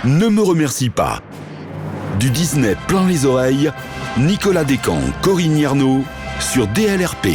Ne me remercie pas. Du Disney plein les oreilles, Nicolas Descamps, Corinne Yarnaud sur DLRP.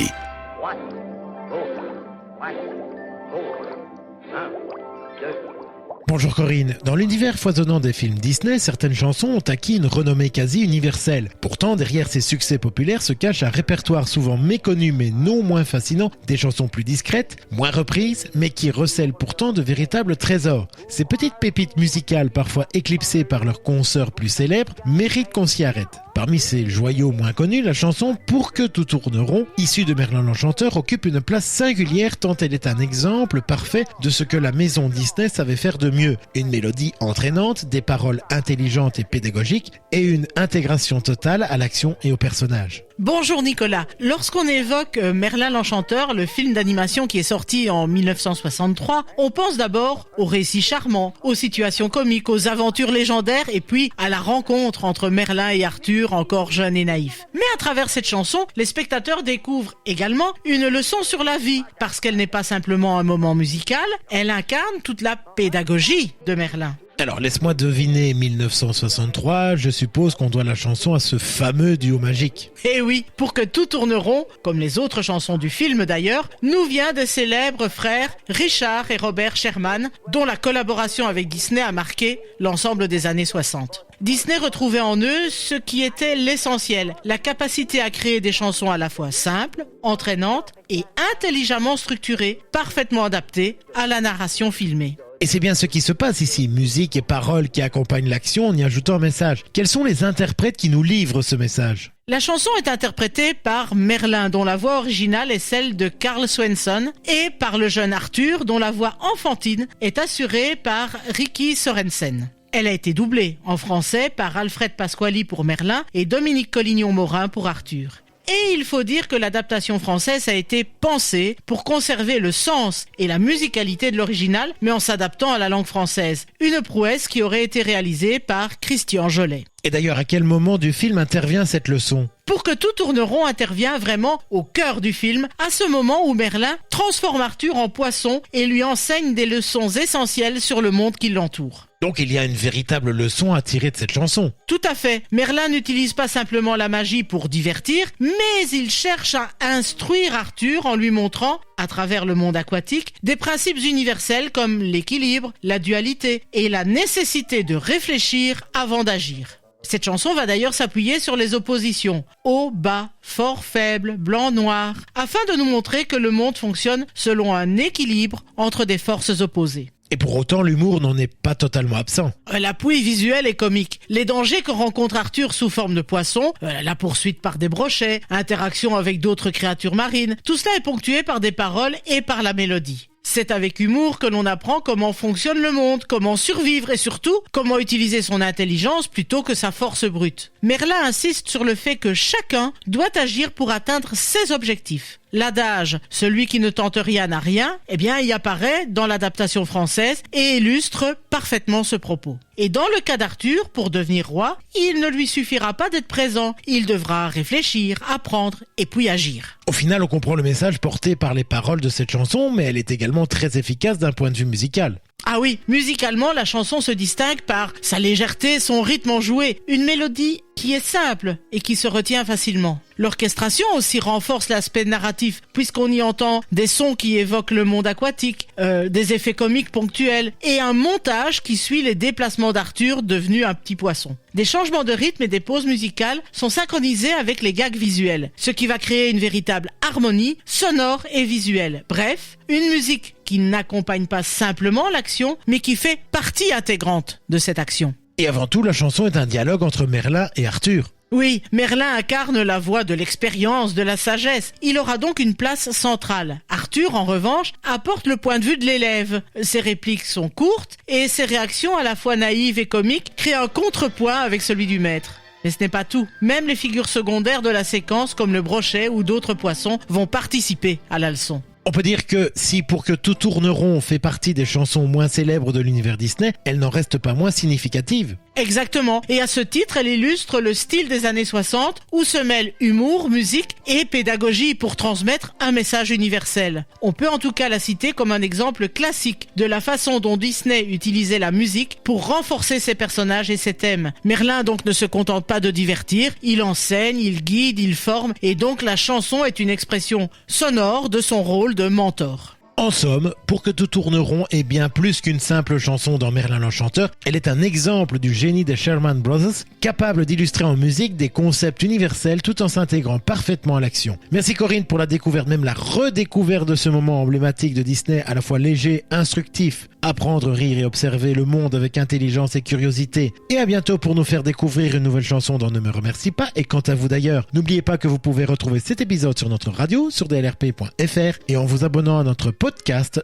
Bonjour Corinne. Dans l'univers foisonnant des films Disney, certaines chansons ont acquis une renommée quasi universelle. Pourtant, derrière ces succès populaires se cache un répertoire souvent méconnu mais non moins fascinant, des chansons plus discrètes, moins reprises, mais qui recèlent pourtant de véritables trésors. Ces petites pépites musicales, parfois éclipsées par leurs consoeurs plus célèbres, méritent qu'on s'y arrête. Parmi ces joyaux moins connus, la chanson « Pour que tout tourne rond », issue de Merlin l'Enchanteur, occupe une place singulière tant elle est un exemple parfait de ce que la maison Disney savait faire de mieux. Une mélodie entraînante, des paroles intelligentes et pédagogiques et une intégration totale à l'action et aux personnages. Bonjour Nicolas. Lorsqu'on évoque Merlin l'Enchanteur, le film d'animation qui est sorti en 1963, on pense d'abord aux récits charmants, aux situations comiques, aux aventures légendaires et puis à la rencontre entre Merlin et Arthur, encore jeune et naïf. Mais à travers cette chanson, les spectateurs découvrent également une leçon sur la vie, parce qu'elle n'est pas simplement un moment musical, elle incarne toute la pédagogie de Merlin. Alors laisse-moi deviner 1963, je suppose qu'on doit la chanson à ce fameux duo magique. Eh oui, Pour que tout tourne rond, comme les autres chansons du film d'ailleurs, nous vient des célèbres frères Richard et Robert Sherman, dont la collaboration avec Disney a marqué l'ensemble des années 60. Disney retrouvait en eux ce qui était l'essentiel, la capacité à créer des chansons à la fois simples, entraînantes et intelligemment structurées, parfaitement adaptées à la narration filmée. Et c'est bien ce qui se passe ici, musique et paroles qui accompagnent l'action en y ajoutant un message. Quels sont les interprètes qui nous livrent ce message ? La chanson est interprétée par Merlin, dont la voix originale est celle de Karl Swenson, et par le jeune Arthur, dont la voix enfantine est assurée par Ricky Sorensen. Elle a été doublée en français par Alfred Pasquali pour Merlin et Dominique Collignon-Morin pour Arthur. Et il faut dire que l'adaptation française a été pensée pour conserver le sens et la musicalité de l'original, mais en s'adaptant à la langue française. Une prouesse qui aurait été réalisée par Christian Jolet. Et d'ailleurs, à quel moment du film intervient cette leçon ? Pour que tout tourne rond intervient vraiment au cœur du film, à ce moment où Merlin transforme Arthur en poisson et lui enseigne des leçons essentielles sur le monde qui l'entoure. Donc il y a une véritable leçon à tirer de cette chanson. Tout à fait. Merlin n'utilise pas simplement la magie pour divertir, mais il cherche à instruire Arthur en lui montrant, à travers le monde aquatique, des principes universels comme l'équilibre, la dualité et la nécessité de réfléchir avant d'agir. Cette chanson va d'ailleurs s'appuyer sur les oppositions haut, bas, fort, faible, blanc, noir, afin de nous montrer que le monde fonctionne selon un équilibre entre des forces opposées. Et pour autant, l'humour n'en est pas totalement absent. L'appui visuel est comique. Les dangers que rencontre Arthur sous forme de poisson, la poursuite par des brochets, interaction avec d'autres créatures marines, tout cela est ponctué par des paroles et par la mélodie. C'est avec humour que l'on apprend comment fonctionne le monde, comment survivre et surtout comment utiliser son intelligence plutôt que sa force brute. Merlin insiste sur le fait que chacun doit agir pour atteindre ses objectifs. L'adage « celui qui ne tente rien n'a rien » y apparaît dans l'adaptation française et illustre parfaitement ce propos. Et dans le cas d'Arthur, pour devenir roi, il ne lui suffira pas d'être présent. Il devra réfléchir, apprendre et puis agir. Au final, on comprend le message porté par les paroles de cette chanson, mais elle est également très efficace d'un point de vue musical. Ah oui, musicalement, la chanson se distingue par sa légèreté, son rythme enjoué, une mélodie qui est simple et qui se retient facilement. L'orchestration aussi renforce l'aspect narratif, puisqu'on y entend des sons qui évoquent le monde aquatique, des effets comiques ponctuels et un montage qui suit les déplacements d'Arthur devenu un petit poisson. Des changements de rythme et des pauses musicales sont synchronisés avec les gags visuels, ce qui va créer une véritable harmonie sonore et visuelle. Bref, une musique qui n'accompagne pas simplement l'action, mais qui fait partie intégrante de cette action. Et avant tout, la chanson est un dialogue entre Merlin et Arthur. Oui, Merlin incarne la voix de l'expérience, de la sagesse. Il aura donc une place centrale. Arthur, en revanche, apporte le point de vue de l'élève. Ses répliques sont courtes et ses réactions à la fois naïves et comiques créent un contrepoint avec celui du maître. Mais ce n'est pas tout. Même les figures secondaires de la séquence, comme le brochet ou d'autres poissons, vont participer à la leçon. On peut dire que si Pour que tout tourne rond fait partie des chansons moins célèbres de l'univers Disney, elle n'en reste pas moins significative. Exactement. Et à ce titre, elle illustre le style des années 60 où se mêlent humour, musique et pédagogie pour transmettre un message universel. On peut en tout cas la citer comme un exemple classique de la façon dont Disney utilisait la musique pour renforcer ses personnages et ses thèmes. Merlin donc ne se contente pas de divertir, il enseigne, il guide, il forme et donc la chanson est une expression sonore de son rôle de mentor. En somme, pour que tout tourne rond est bien plus qu'une simple chanson dans Merlin l'Enchanteur, elle est un exemple du génie des Sherman Brothers, capable d'illustrer en musique des concepts universels tout en s'intégrant parfaitement à l'action. Merci Corinne pour la découverte, même la redécouverte de ce moment emblématique de Disney, à la fois léger, instructif, apprendre, rire et observer le monde avec intelligence et curiosité. Et à bientôt pour nous faire découvrir une nouvelle chanson dans Ne me remercie pas. Et quant à vous d'ailleurs, n'oubliez pas que vous pouvez retrouver cet épisode sur notre radio, sur dlrp.fr et en vous abonnant à notre podcast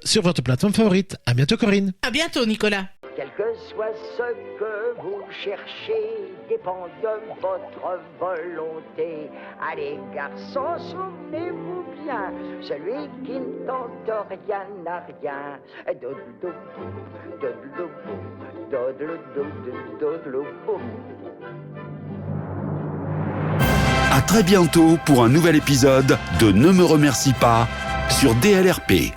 sur votre plateforme favorite. À bientôt Corinne. À bientôt Nicolas. Quel que soit ce que vous cherchez, dépend de votre volonté. Allez garçons, souvenez-vous bien, celui qui ne tente rien n'a rien. À très bientôt pour un nouvel épisode de Ne me remercie pas sur DLRP.